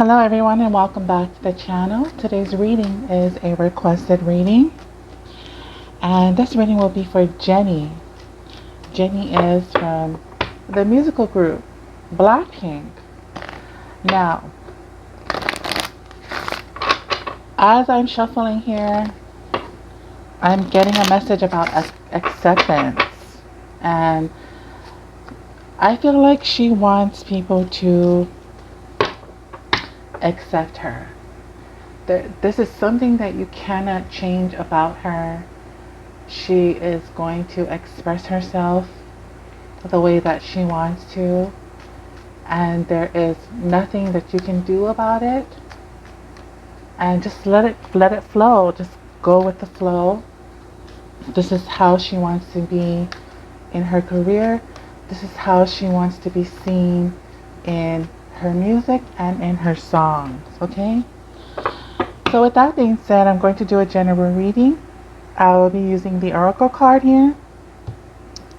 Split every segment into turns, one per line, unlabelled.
Hello everyone and welcome back to the channel. Today's reading is a requested reading, and this reading will be for Jenny. Jenny is from the musical group BlackPink. Now, as I'm shuffling here, I'm getting a message about acceptance, and I feel like she wants people to accept her. This is something that you cannot change about her. She is going to express herself the way that she wants to, and there is nothing that you can do about it. And just let it flow. Just go with the flow. This is how she wants to be in her career. This is how she wants to be seen in her music and in her songs. Okay? So with that being said, I'm going to do a general reading. I will be using the Oracle card here,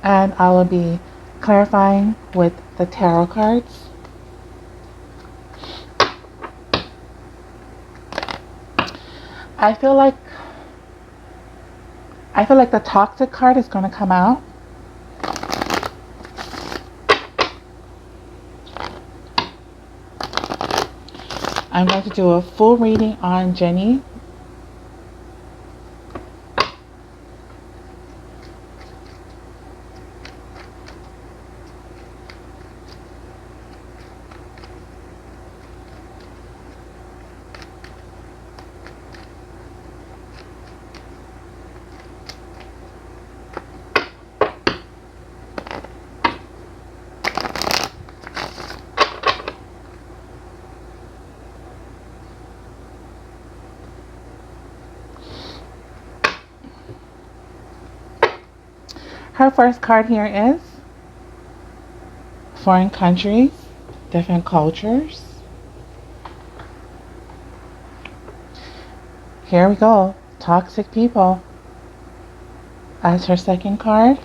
and I will be clarifying with the tarot cards. I feel like the toxic card is going to come out. I'm going to do a full reading on Jenny. Her first card here is foreign countries, different cultures. Here we go, toxic people as her second card.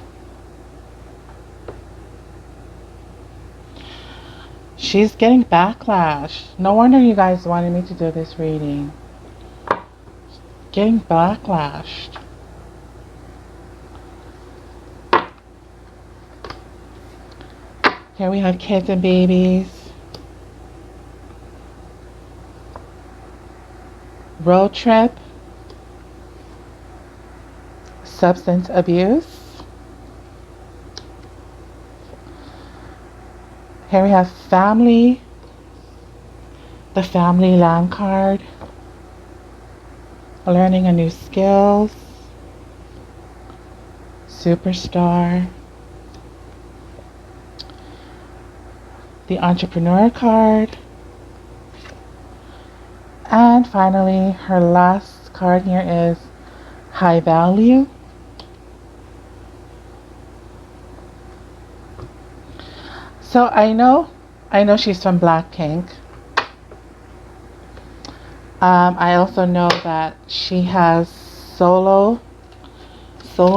She's getting backlash. No wonder you guys wanted me to do this reading. Getting backlashed. Here we have kids and babies. Road trip. Substance abuse. Here we have family. The family land card. Learning a new skills. Superstar. The entrepreneur card. And finally, her last card here is high value. So I know she's from BlackPink. I also know that she has solo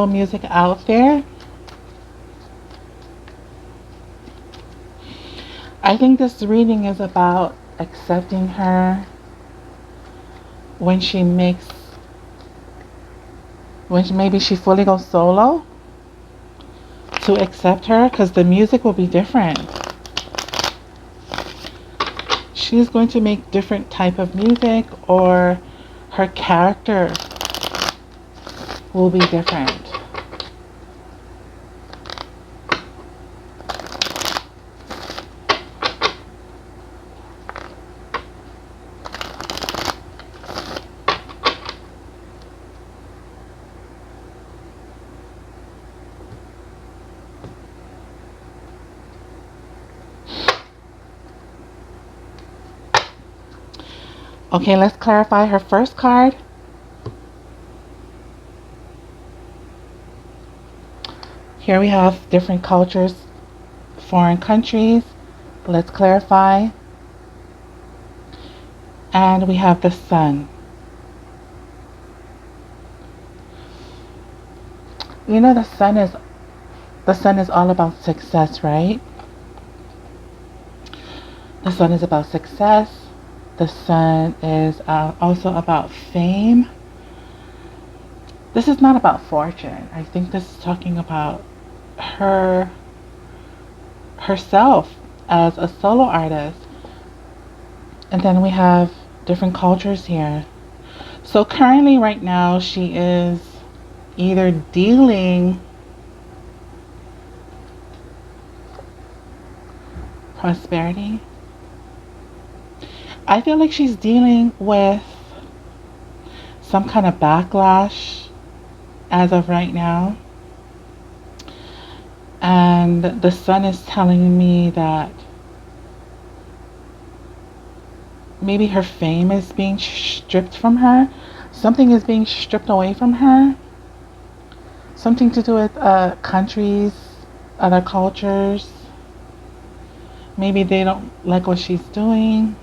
music out there. I think this reading is about accepting her when maybe she fully goes solo, to accept her, because the music will be different. She's going to make different type of music, or her character will be different. Okay, let's clarify her first card. Here we have different cultures, foreign countries. Let's clarify. And we have the sun. You know, the sun is all about success, right? The sun is about success. The Sun is also about fame. This is not about fortune. I think this is talking about her herself as a solo artist. And then we have different cultures here. So currently right now she is either dealing prosperity. I feel like she's dealing with some kind of backlash as of right now. And the Sun is telling me that maybe her fame is being stripped from her. Something is being stripped away from her. Something to do with countries, other cultures. Maybe they don't like what she's doing.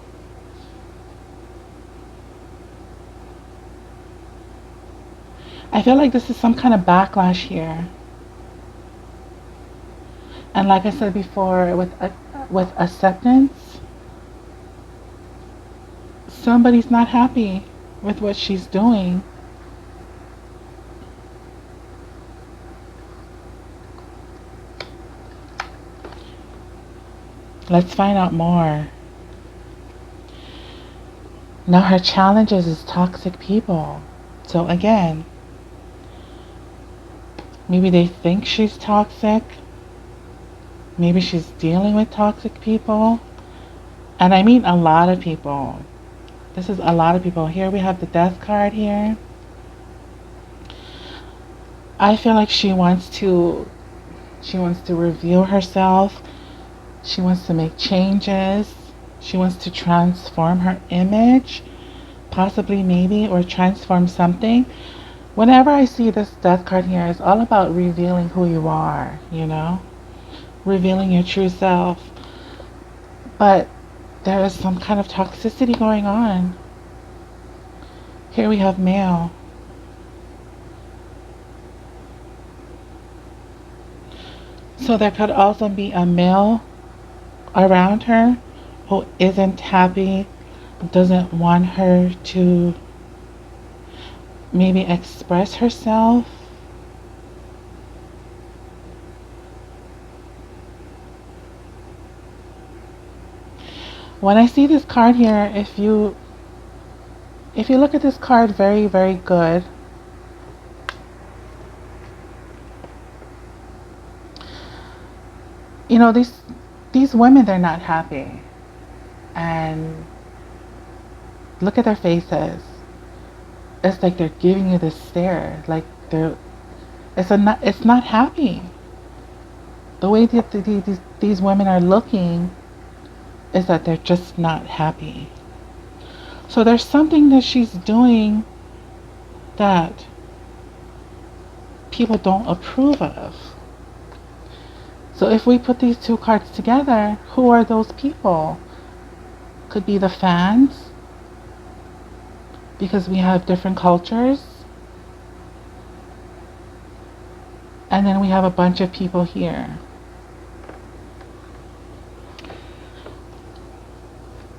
I feel like this is some kind of backlash here. And like I said before, with acceptance, somebody's not happy with what she's doing. Let's find out more. Now her challenges is toxic people. So again, maybe they think she's toxic. Maybe she's dealing with toxic people. And I mean a lot of people. This is a lot of people. Here we have the Death card here. I feel like she wants to reveal herself. She wants to make changes. She wants to transform her image, possibly, maybe, or transform something. Whenever I see this Death card here, it's all about revealing who you are, you know? Revealing your true self. But there is some kind of toxicity going on. Here we have male. So there could also be a male around her who isn't happy, doesn't want her to maybe express herself. When I see this card here, if you look at this card very, very good, you know, these women, they're not happy. And look at their faces. It's like they're giving you this stare, like it's not happy. The way that these women are looking is that they're just not happy. So there's something that she's doing that people don't approve of. So if we put these two cards together, who are those people? Could be the fans, because we have different cultures. And then we have a bunch of people here.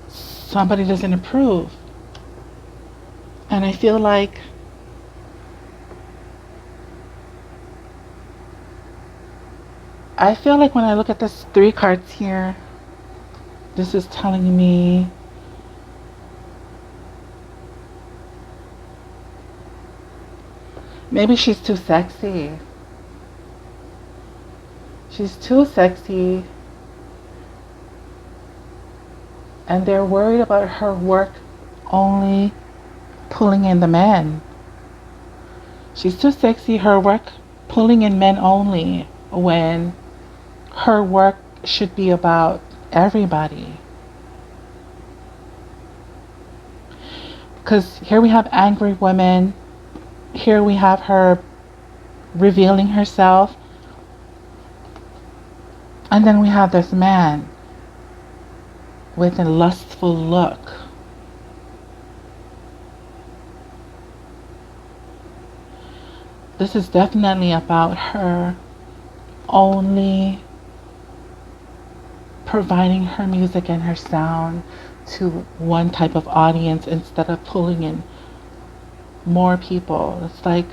Somebody doesn't approve. And I feel like when I look at this three cards here, this is telling me maybe she's too sexy. She's too sexy. And they're worried about her work only pulling in the men. She's too sexy, her work pulling in men only, when her work should be about everybody. Because here we have angry women. Here we have her revealing herself. And then we have this man with a lustful look. This is definitely about her only providing her music and her sound to one type of audience instead of pulling in more people. It's like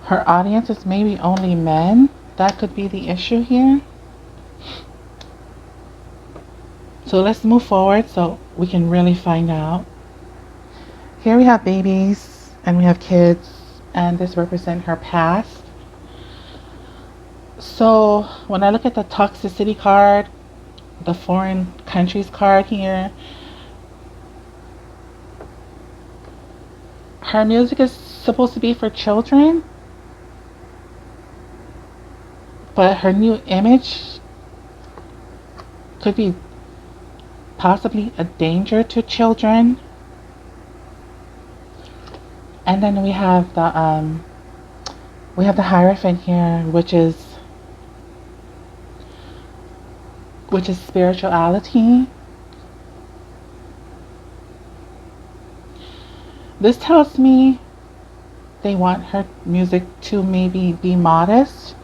her audience is maybe only men. That could be the issue here. So let's move forward so we can really find out. Here we have babies and we have kids, and this represents her past. So when I look at the toxicity card, the foreign countries card here, her music is supposed to be for children, but her new image could be possibly a danger to children. And then we have the Hierophant here, which is spirituality. This tells me they want her music to maybe be modest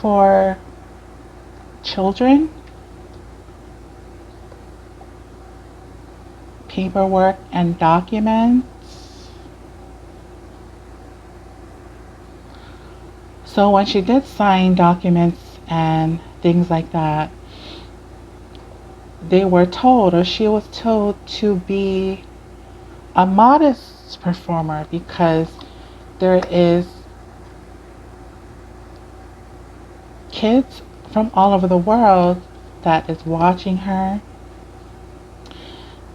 for children. Paperwork and documents. So when she did sign documents and things like that, they were told, or she was told, to be a modest performer because there is kids from all over the world that is watching her,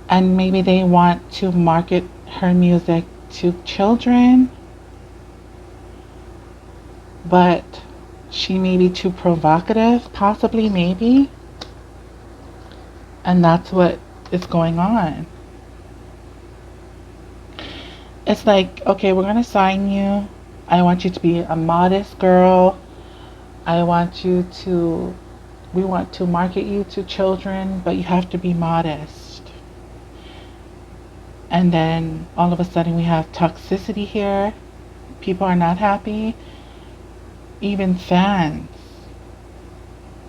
and maybe they want to market her music to children, but she may be too provocative, possibly, maybe, and that's what is going on. It's like, okay, we're gonna sign you. I want you to be a modest girl. We want to market you to children, but you have to be modest. And then all of a sudden we have toxicity here. People are not happy. Even fans,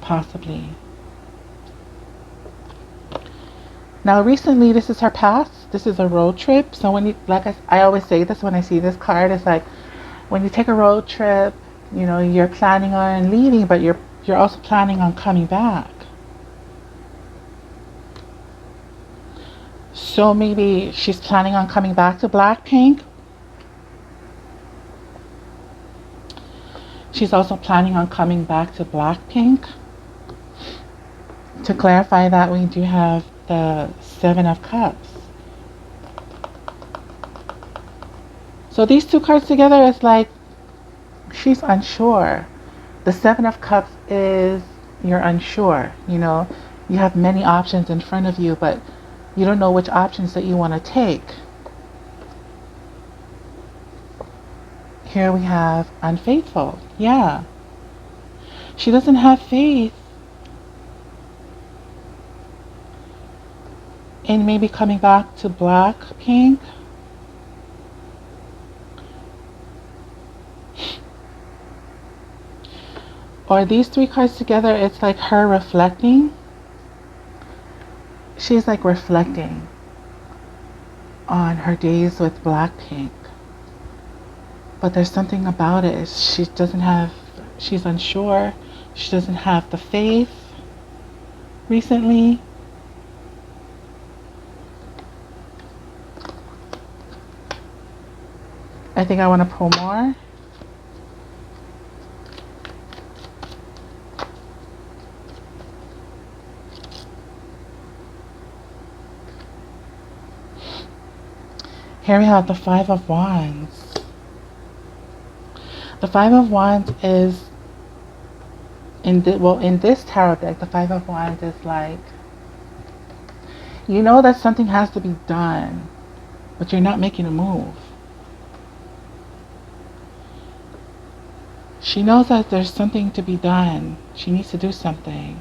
possibly. Now recently, this is her past. This is a road trip. So when you, like I always say this when I see this card, it's like when you take a road trip, you know, you're planning on leaving, but you're also planning on coming back. So maybe she's planning on coming back to BlackPink. She's also planning on coming back to BlackPink. To clarify that, we do have the Seven of Cups. So these two cards together is like she's unsure. The Seven of Cups is you're unsure. You know, you have many options in front of you, but you don't know which options that you want to take. Here we have unfaithful. Yeah. She doesn't have faith in maybe coming back to BlackPink. Or these three cards together, it's like her reflecting. She's like reflecting on her days with BlackPink. But there's something about it. She's unsure. She doesn't have the faith recently. I think I want to pull more. Here we have the Five of Wands. The Five of Wands is in this tarot deck, the Five of Wands is like, you know that something has to be done, but you're not making a move. She knows that there's something to be done. She needs to do something,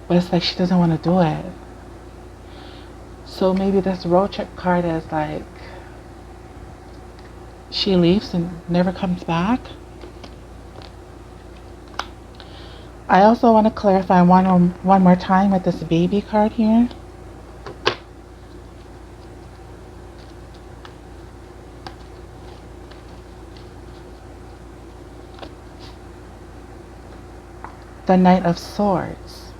but it's like she doesn't want to do it. So maybe this road trip card is like she leaves and never comes back. I also want to clarify one more time with this baby card here. The Knight of Swords.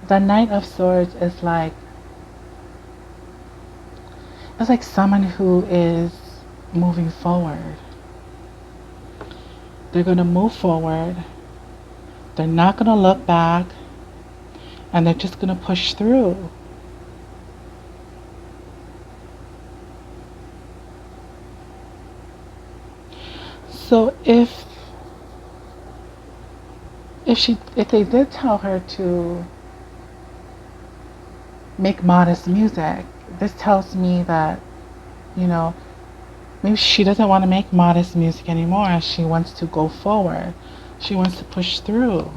The Knight of Swords is like, it's like someone who is moving forward. They're going to move forward. They're not going to look back. And they're just going to push through. So if they did tell her to make modest music, this tells me that, you know, maybe she doesn't want to make modest music anymore. She wants to go forward. She wants to push through.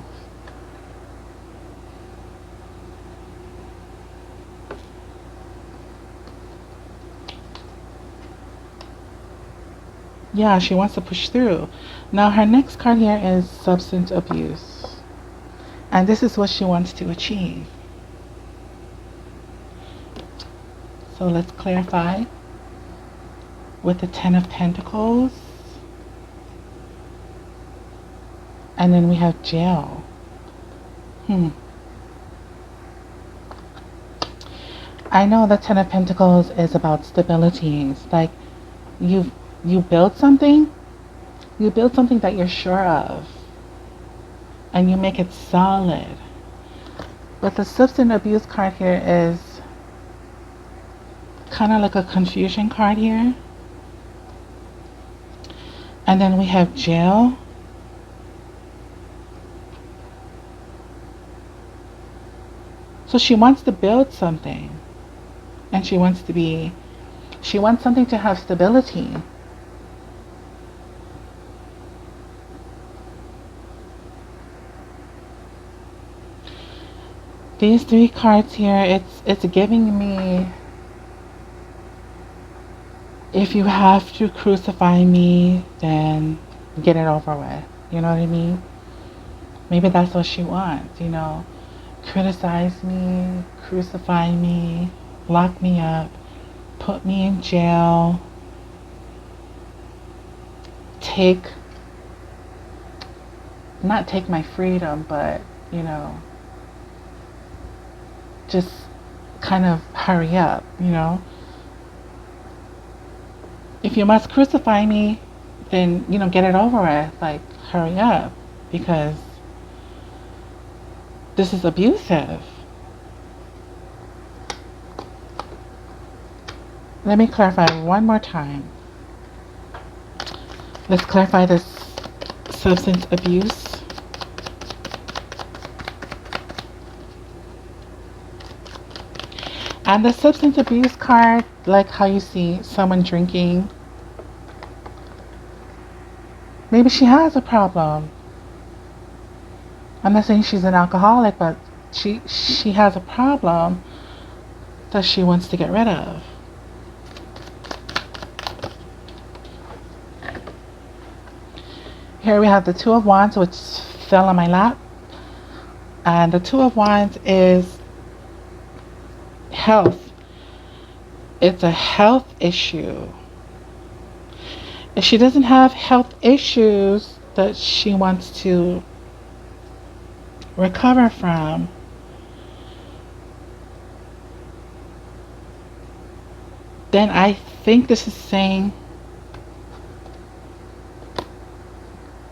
Yeah, she wants to push through. Now her next card here is substance abuse. And this is what she wants to achieve. So let's clarify with the Ten of Pentacles. And then we have jail. I know the Ten of Pentacles is about stability. It's like you build something that you're sure of, and you make it solid. But the substance abuse card here is kind of like a confusion card here. And then we have jail. So she wants to build something, and she wants something to have stability. These three cards here, it's giving me, if you have to crucify me, then get it over with. You know what I mean? Maybe that's what she wants, you know. Criticize me, crucify me, lock me up, put me in jail, not take my freedom, but, you know, just kind of hurry up, you know. If you must crucify me, then, you know, get it over with. Like, hurry up, because this is abusive. Let me clarify one more time. Let's clarify this substance abuse. And the substance abuse card, like how you see someone drinking, maybe she has a problem. I'm not saying she's an alcoholic, but she has a problem that she wants to get rid of. Here we have the Two of Wands, which fell on my lap. And the Two of Wands is health. It's a health issue. If she doesn't have health issues that she wants to recover from, then I think this is saying,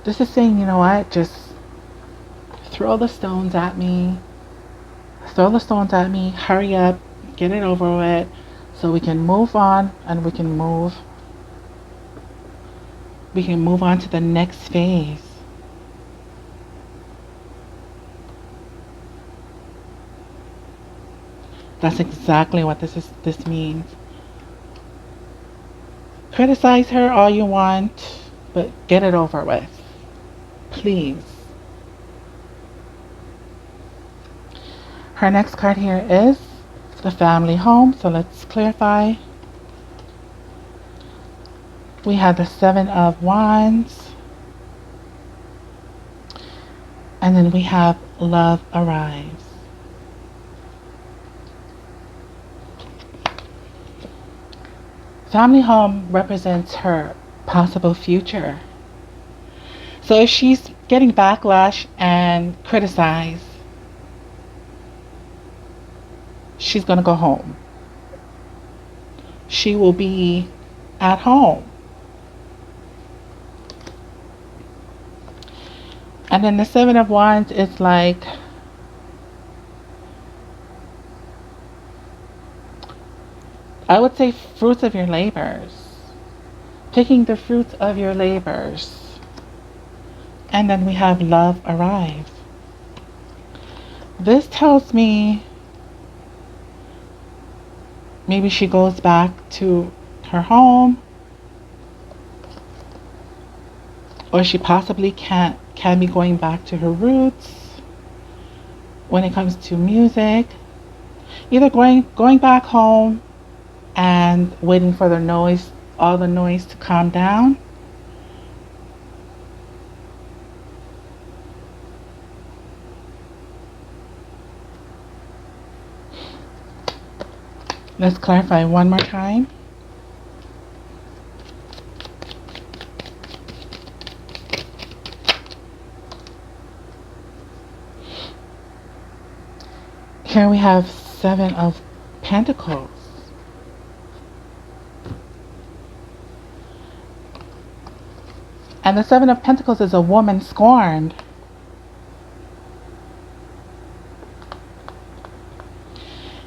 you know what, just throw the stones at me, hurry up, get it over with, so we can move on, and we can move on to the next phase. That's exactly what this means. Criticize her all you want, but get it over with, please. Her next card here is the family home. So let's clarify We have the Seven of Wands. And then we have Love Arrives. Family home represents her possible future. So if she's getting backlash and criticized, she's going to go home. She will be at home. And then the Seven of Wands is like, I would say, fruits of your labors. Picking the fruits of your labors. And then we have Love Arrives. This tells me maybe she goes back to her home, or she possibly can be going back to her roots when it comes to music. Either going back home and waiting for the noise, all the noise to calm down, let's clarify one more time. Here we have Seven of Pentacles. And the Seven of Pentacles is a woman scorned.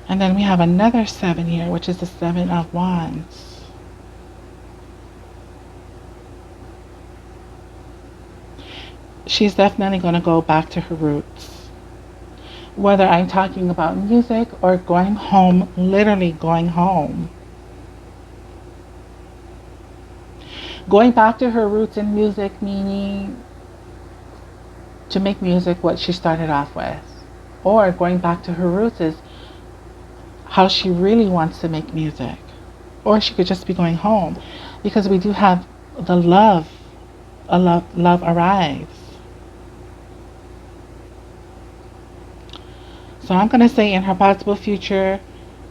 And then we have another seven here, which is the Seven of Wands. She's definitely going to go back to her roots. Whether I'm talking about music or going home, literally going home. Going back to her roots in music, meaning to make music what she started off with. Or going back to her roots is how she really wants to make music. Or she could just be going home. Because we do have the love arrives. So I'm going to say in her possible future,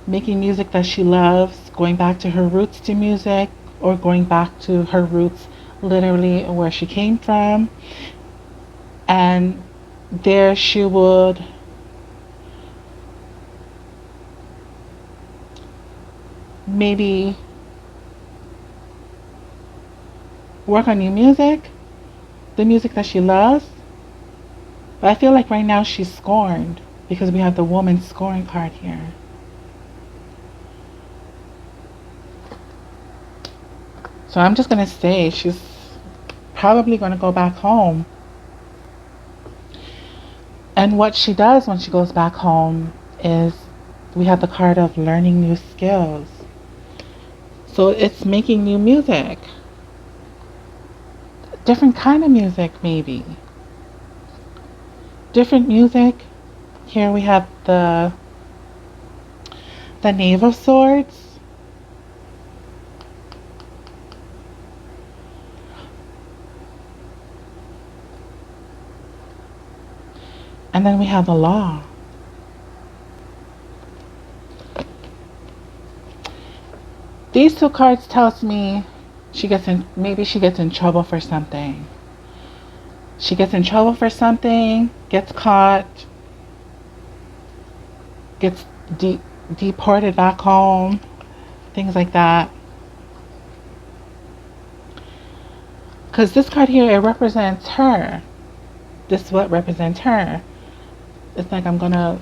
making music that she loves, going back to her roots to music, or going back to her roots literally where she came from. And there she would maybe work on new music, the music that she loves. But I feel like right now she's scorned because we have the woman scorn card here. So I'm just going to say she's probably going to go back home. And what she does when she goes back home is we have the card of learning new skills. So it's making new music. Different kind of music, maybe. Different music. Here we have the Knave of Swords. And then we have the Law. These two cards tells me maybe she gets in trouble for something. She gets in trouble for something, gets caught, gets deported back home, things like that. Because this card here, it represents her. This is what represents her. It's like I'm gonna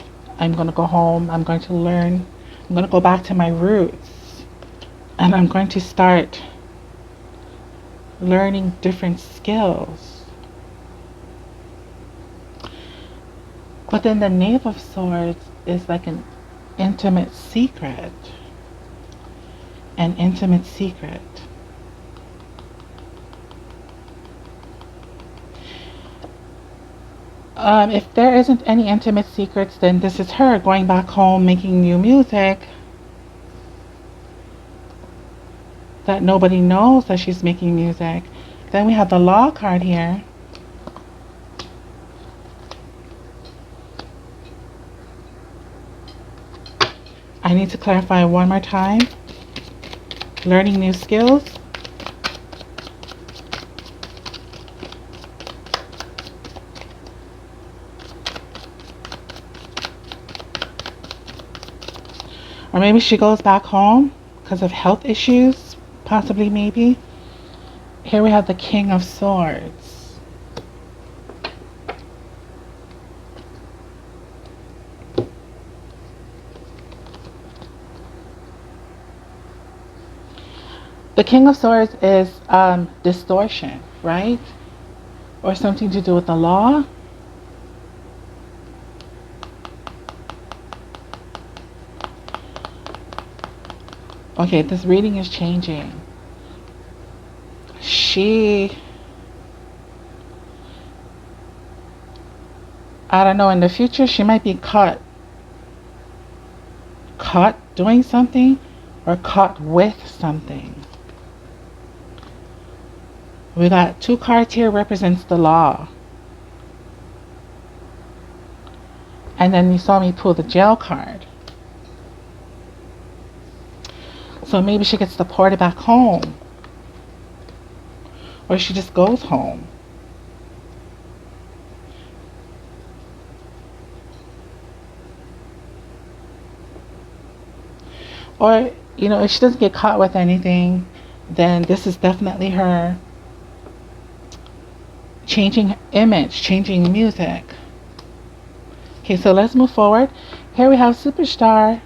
go home, I'm going to learn, I'm gonna go back to my roots, and I'm going to start learning different skills. But then the Knave of Swords is like an intimate secret. An intimate secret. If there isn't any intimate secrets, then this is her going back home, making new music. that nobody knows that she's making music. Then we have the Law card here. I need to clarify one more time. Learning new skills. Or maybe she goes back home because of health issues, possibly, maybe. Here we have the King of Swords. The King of Swords is distortion, right? Or something to do with the law. Okay, this reading is changing. I don't know, in the future she might be caught doing something or caught with something. We got 2 cards here represents the law. And then you saw me pull the jail card. So maybe she gets deported back home. Or she just goes home. Or, you know, if she doesn't get caught with anything, then this is definitely her changing image, changing music. Okay, so let's move forward. Here we have Superstar.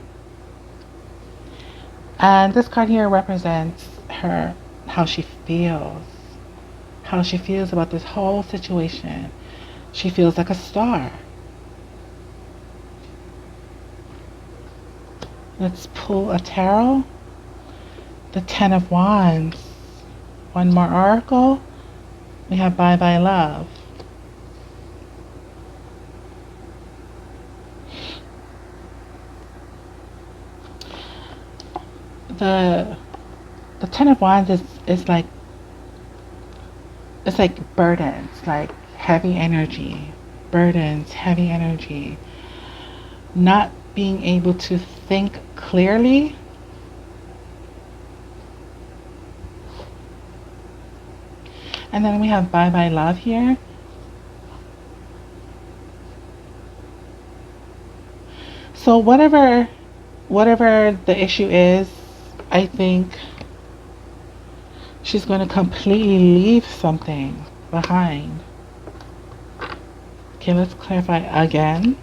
And this card here represents her, how she feels. How she feels about this whole situation. She feels like a star. Let's pull a tarot. The 10 of Wands. One more oracle. We have Bye Bye Love. The 10 of Wands is like, it's like burdens, like heavy energy. Burdens, heavy energy. Not being able to think clearly. And then we have Bye Bye Love here. So whatever the issue is, I think she's going to completely leave something behind. Okay, let's clarify again.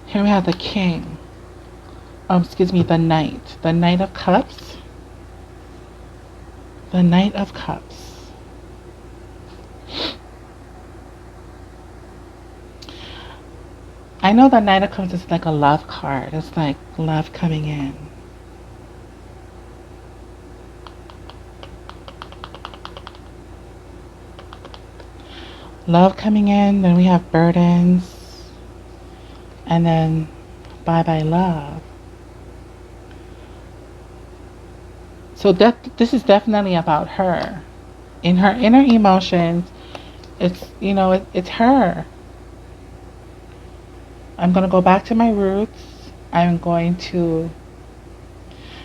Here we have the King. Excuse me, the Knight. The Knight of Cups. The Knight of Cups. I know the Knight of Cups is like a love card. It's like love coming in. Love coming in, then we have burdens. And then Bye Bye Love. So this is definitely about her. In her inner emotions, it's, you know, it's her. I'm going to go back to my roots. I'm going to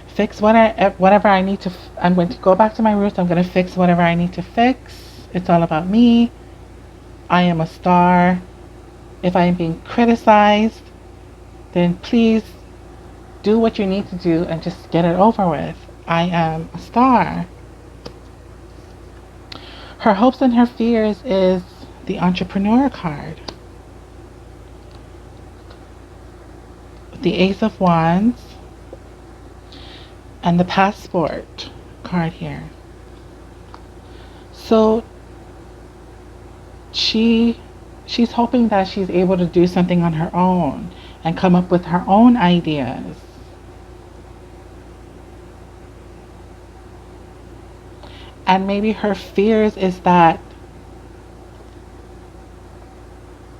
fix whatever I need to. I'm going to go back to my roots. I'm going to fix whatever I need to fix. It's all about me. I am a star. If I am being criticized, then please do what you need to do and just get it over with. I am a star. Her hopes and her fears is the Entrepreneur card. The Ace of Wands. And the Passport card here. So she's hoping that she's able to do something on her own and come up with her own ideas. And maybe her fears is that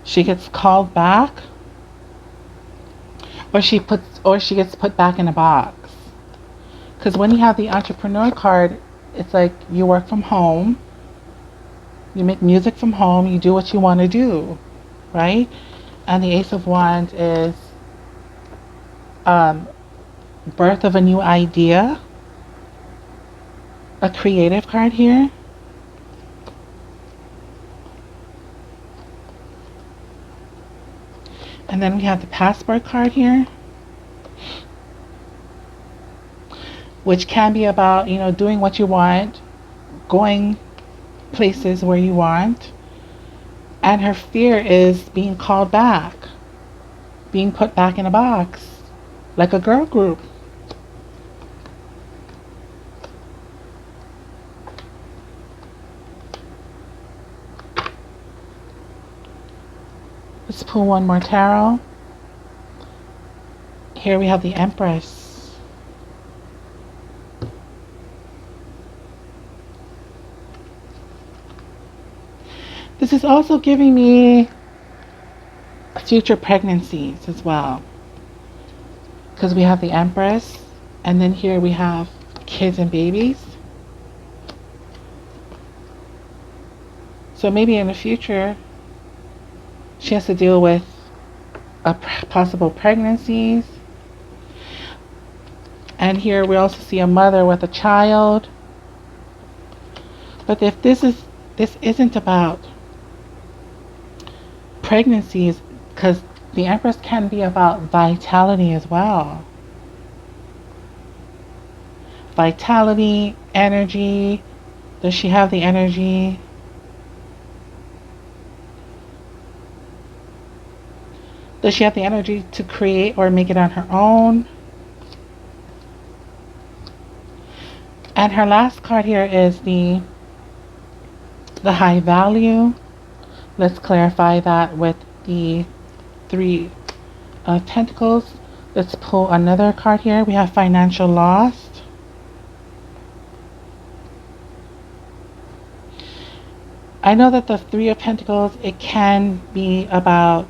she gets called back, or she gets put back in a box. Because when you have the entrepreneur card, it's like you work from home, you make music from home, you do what you want to do, right? And the Ace of Wands is um, birth of a new idea, a creative card here. And then we have the passport card here, which can be about, you know, doing what you want, going places where you want. And her fear is being called back, being put back in a box, like a girl group. Let's pull one more tarot. Here we have the Empress. This is also giving me future pregnancies as well, because we have the Empress, and then here we have kids and babies. So maybe in the future she has to deal with possible pregnancies. And here we also see a mother with a child. But if this isn't about pregnancies, because the Empress can be about vitality as well. Vitality, energy. Does she have the energy? Does she have the energy to create or make it on her own? And her last card here is the high value. Let's clarify that with the Three of Pentacles. Let's pull another card here. We have financial loss. I know that the Three of Pentacles, it can be about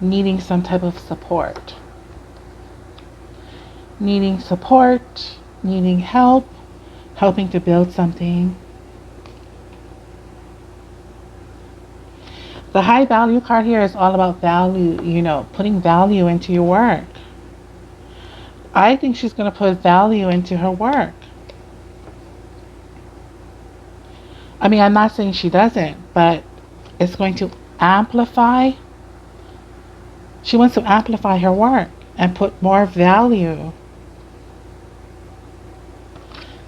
needing some type of support. Needing support, needing help, helping to build something. The high value card here is all about value, you know, putting value into your work. I think she's going to put value into her work. I mean, I'm not saying she doesn't, but it's going to amplify. She wants to amplify her work and put more value.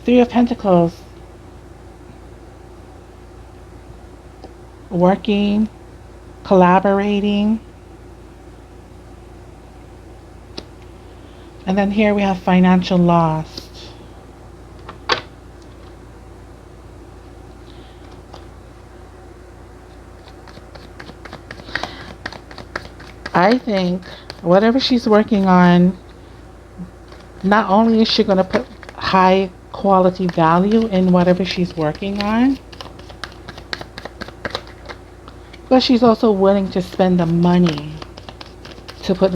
Three of Pentacles. Working, collaborating. And then here we have financial loss. I think whatever she's working on, not only is she going to put high quality value in whatever she's working on, but she's also willing to spend the money to put